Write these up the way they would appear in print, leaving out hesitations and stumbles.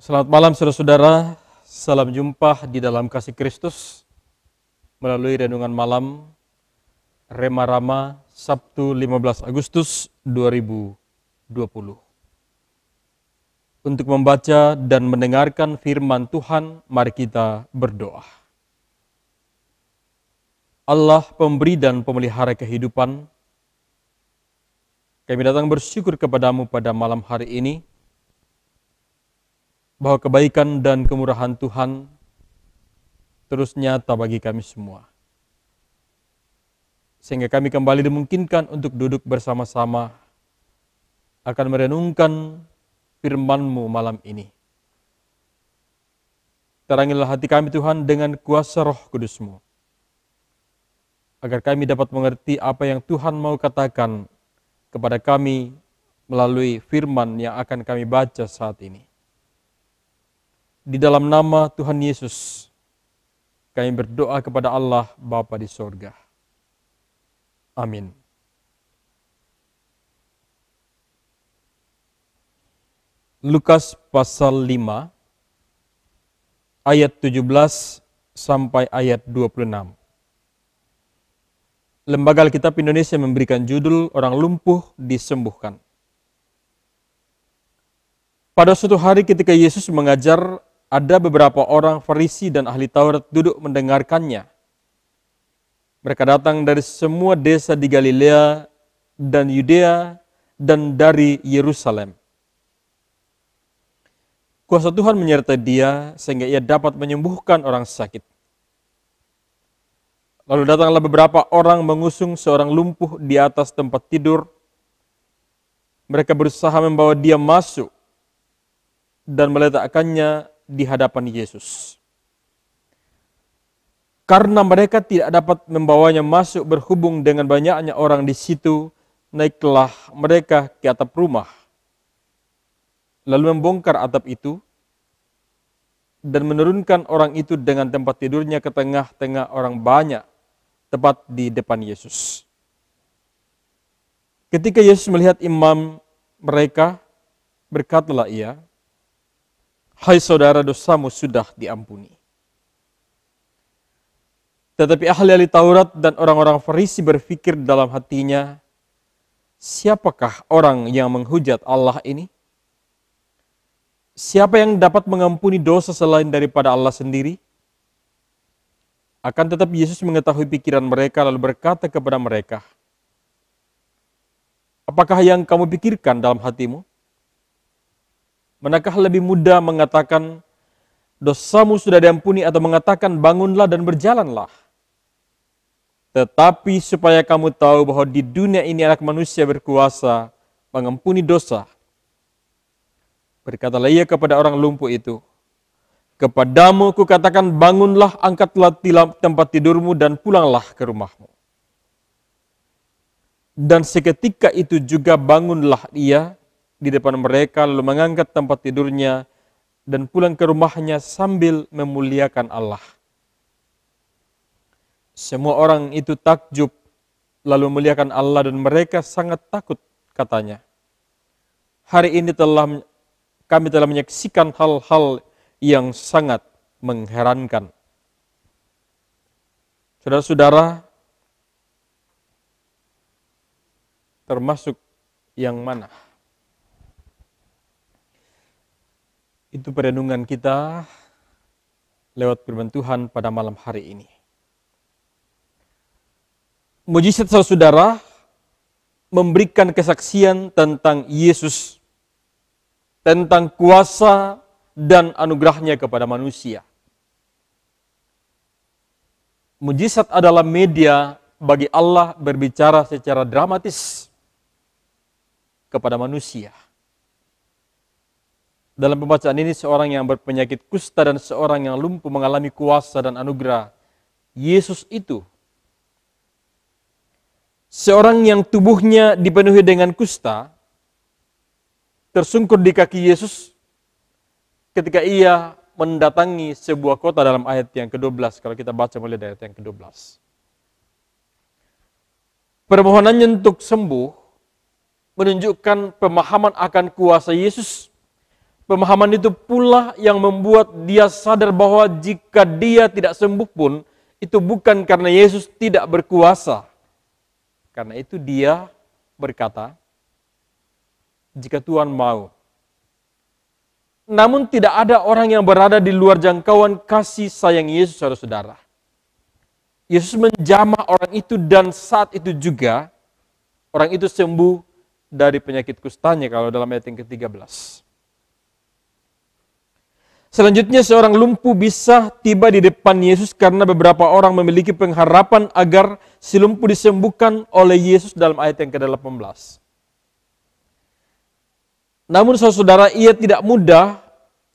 Selamat malam saudara-saudara, salam jumpa di dalam kasih Kristus melalui renungan malam Rema Rama Sabtu 15 Agustus 2020. Untuk membaca dan mendengarkan firman Tuhan, mari kita berdoa. Allah pemberi dan pemelihara kehidupan, kami datang bersyukur kepadamu pada malam hari ini, bahwa kebaikan dan kemurahan Tuhan terus nyata bagi kami semua. Sehingga kami kembali dimungkinkan untuk duduk bersama-sama akan merenungkan firman-Mu malam ini. Terangilah hati kami Tuhan dengan kuasa Roh Kudus-Mu, agar kami dapat mengerti apa yang Tuhan mau katakan kepada kami melalui firman yang akan kami baca saat ini. Di dalam nama Tuhan Yesus, kami berdoa kepada Allah Bapa di sorga. Amin. Lukas pasal 5, ayat 17 sampai ayat 26. Lembaga Alkitab Indonesia memberikan judul Orang Lumpuh Disembuhkan. Pada suatu hari ketika Yesus mengajar, ada beberapa orang Farisi dan ahli Taurat duduk mendengarkannya. Mereka datang dari semua desa di Galilea dan Yudea dan dari Yerusalem. Kuasa Tuhan menyertai dia sehingga ia dapat menyembuhkan orang sakit. Lalu datanglah beberapa orang mengusung seorang lumpuh di atas tempat tidur. Mereka berusaha membawa dia masuk dan meletakkannya di hadapan Yesus. Karena mereka tidak dapat membawanya masuk berhubung dengan banyaknya orang di situ, naiklah mereka ke atap rumah, lalu membongkar atap itu dan menurunkan orang itu dengan tempat tidurnya ke tengah-tengah orang banyak, tepat di depan Yesus. Ketika Yesus melihat imam mereka, berkatalah ia, "Hai saudara, dosamu sudah diampuni." Tetapi ahli-ahli Taurat dan orang-orang Farisi berpikir dalam hatinya, siapakah orang yang menghujat Allah ini? Siapa yang dapat mengampuni dosa selain daripada Allah sendiri? Akan tetapi Yesus mengetahui pikiran mereka lalu berkata kepada mereka, "Apakah yang kamu pikirkan dalam hatimu? Manakah lebih mudah mengatakan, dosamu sudah diampuni, atau mengatakan, bangunlah dan berjalanlah? Tetapi supaya kamu tahu bahwa di dunia ini anak manusia berkuasa mengampuni dosa." Berkatalah ia kepada orang lumpuh itu, "Kepadamu kukatakan, bangunlah, angkatlah tempat tidurmu dan pulanglah ke rumahmu." Dan seketika itu juga bangunlah ia di depan mereka, lalu mengangkat tempat tidurnya dan pulang ke rumahnya sambil memuliakan Allah. Semua orang itu takjub lalu memuliakan Allah dan mereka sangat takut, katanya, "Hari ini kami telah menyaksikan hal-hal yang sangat mengherankan." Saudara-saudara, termasuk yang mana? Itu perenungan kita lewat firman Tuhan pada malam hari ini. Mujizat saudara memberikan kesaksian tentang Yesus, tentang kuasa dan anugerahnya kepada manusia. Mujizat adalah media bagi Allah berbicara secara dramatis kepada manusia. Dalam pembacaan ini, seorang yang berpenyakit kusta dan seorang yang lumpuh mengalami kuasa dan anugerah Yesus itu. Seorang yang tubuhnya dipenuhi dengan kusta tersungkur di kaki Yesus ketika ia mendatangi sebuah kota dalam ayat yang ke-12, kalau kita baca mulai dari ayat yang ke-12. Permohonannya untuk sembuh menunjukkan pemahaman akan kuasa Yesus Pemahaman itu pula yang membuat dia sadar bahwa jika dia tidak sembuh pun, itu bukan karena Yesus tidak berkuasa. Karena itu dia berkata, jika Tuhan mau. Namun tidak ada orang yang berada di luar jangkauan kasih sayang Yesus, saudara-saudara. Yesus menjamah orang itu dan saat itu juga orang itu sembuh dari penyakit kustanya kalau dalam ayat yang ke-13. Selanjutnya seorang lumpuh bisa tiba di depan Yesus karena beberapa orang memiliki pengharapan agar si lumpuh disembuhkan oleh Yesus dalam ayat yang ke-18. Namun saudara, ia tidak mudah.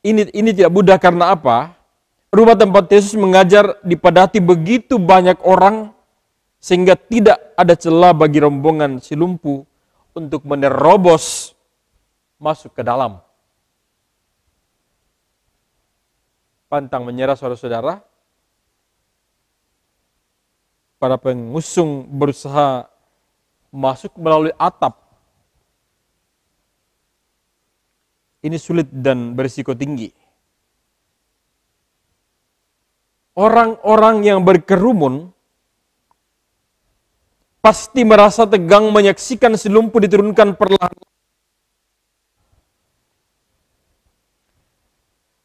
Ini tidak mudah karena apa? Rumah tempat Yesus mengajar dipadati begitu banyak orang sehingga tidak ada celah bagi rombongan si lumpuh untuk menerobos masuk ke dalam. Pantang menyerah saudara-saudara. Para pengusung berusaha masuk melalui atap. Ini sulit dan berisiko tinggi. Orang-orang yang berkerumun pasti merasa tegang menyaksikan si lumpuh diturunkan perlahan.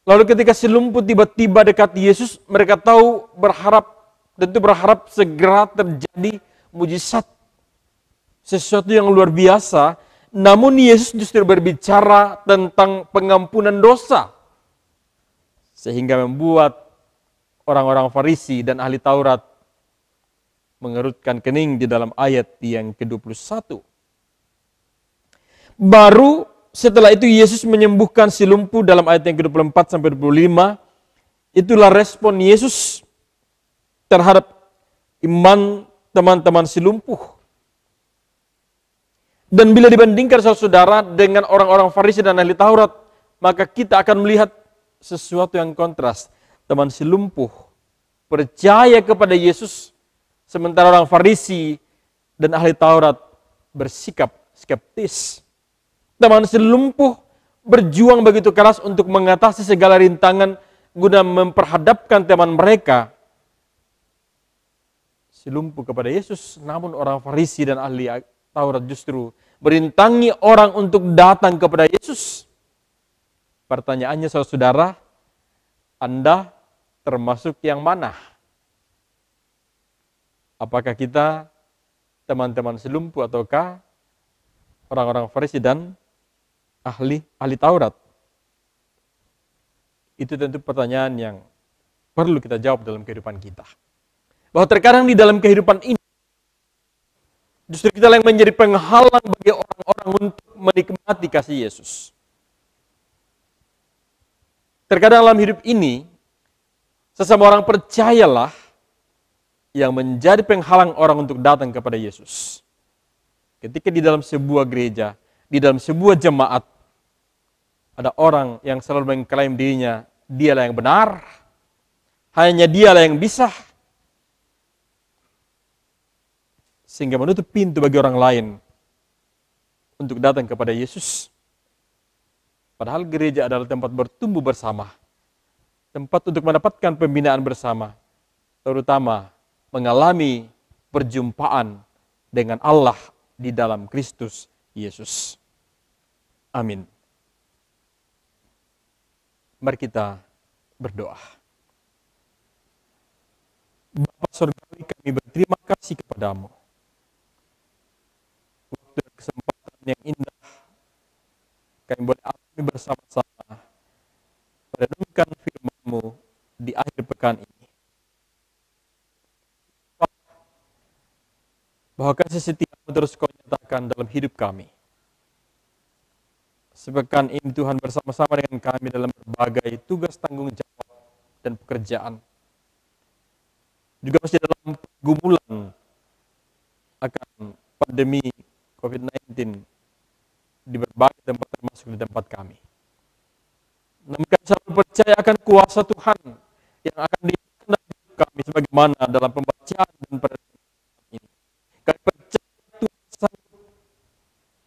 Lalu ketika si lumpuh tiba-tiba dekat Yesus, mereka tentu berharap segera terjadi mujizat. Sesuatu yang luar biasa, namun Yesus justru berbicara tentang pengampunan dosa. Sehingga membuat orang-orang Farisi dan ahli Taurat mengerutkan kening di dalam ayat yang ke-21. Baru setelah itu Yesus menyembuhkan si lumpuh dalam ayat yang ke-24 sampai 25. Itulah respon Yesus terhadap iman teman-teman si lumpuh. Dan bila dibandingkan saudara dengan orang-orang Farisi dan ahli Taurat, maka kita akan melihat sesuatu yang kontras. Teman si lumpuh percaya kepada Yesus, sementara orang Farisi dan ahli Taurat bersikap skeptis. Teman si lumpuh berjuang begitu keras untuk mengatasi segala rintangan guna memperhadapkan teman mereka si lumpuh kepada Yesus. Namun orang Farisi dan ahli Taurat justru merintangi orang untuk datang kepada Yesus. Pertanyaannya saudara, Anda termasuk yang mana? Apakah kita teman-teman si lumpuh ataukah orang-orang Farisi dan ahli Taurat? Itu tentu pertanyaan yang perlu kita jawab dalam kehidupan kita. Bahwa terkadang di dalam kehidupan ini, justru kita yang menjadi penghalang bagi orang-orang untuk menikmati kasih Yesus. Terkadang dalam hidup ini, sesama orang percayalah yang menjadi penghalang orang untuk datang kepada Yesus. Ketika di dalam sebuah gereja, di dalam sebuah jemaat, ada orang yang selalu mengklaim dirinya, dialah yang benar, hanya dialah yang bisa, sehingga menutup pintu bagi orang lain untuk datang kepada Yesus. Padahal gereja adalah tempat bertumbuh bersama, tempat untuk mendapatkan pembinaan bersama, terutama mengalami perjumpaan dengan Allah di dalam Kristus Yesus. Amin. Mari kita berdoa. Bapa Surgawi, kami berterima kasih kepadamu. Waktu dan kesempatan yang indah kami boleh alami bersama-sama merenungkan firman-Mu di akhir pekan ini. Bahwa kasih setia-Mu terus Kau nyatakan dalam hidup kami. Sepekan ini Tuhan bersama-sama dengan kami dalam berbagai tugas tanggung jawab dan pekerjaan. Juga masih dalam pergumulan akan pandemi COVID-19 di berbagai tempat termasuk di tempat kami. Namun kami selalu percaya akan kuasa Tuhan yang akan dinyatakan dalam hidup kami sebagaimana dalam pembacaan dan perenungan ini. Kami percaya Tuhan sanggup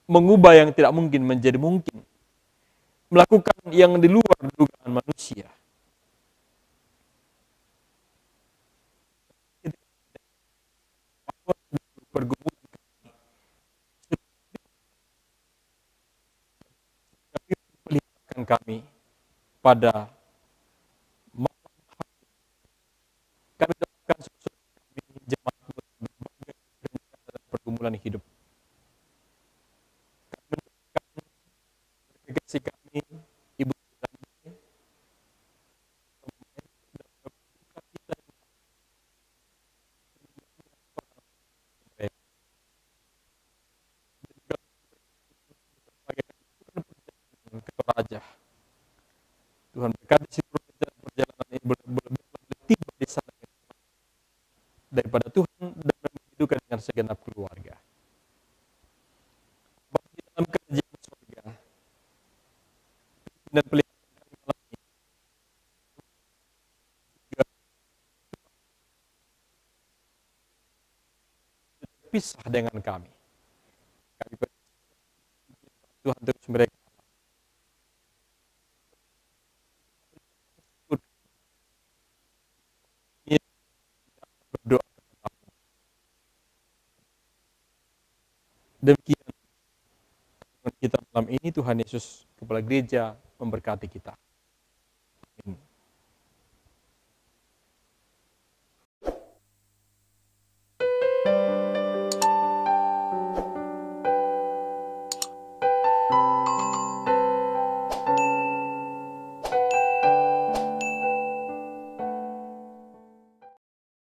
mengubah yang tidak mungkin menjadi mungkin. Melakukan yang di luar dugaan manusia. Pergumulan perlihatkan kami pada kami doakan sosok kami jemaat berbagai pergumulan hidup. Kasih kami ibu Raja. Tuhan berkati seluruh perjalanan ini boleh tiba di sana daripada Tuhan dan menghidupkan dengan segenap keluarga. Bapa di dalam kerajaan surga dan pelihara kami malam ini juga pisah dengan kami. Kami berdoa Tuhan terus mereka berdoa. Demikian kita malam ini, Tuhan Yesus Kepala Gereja memberkati kita.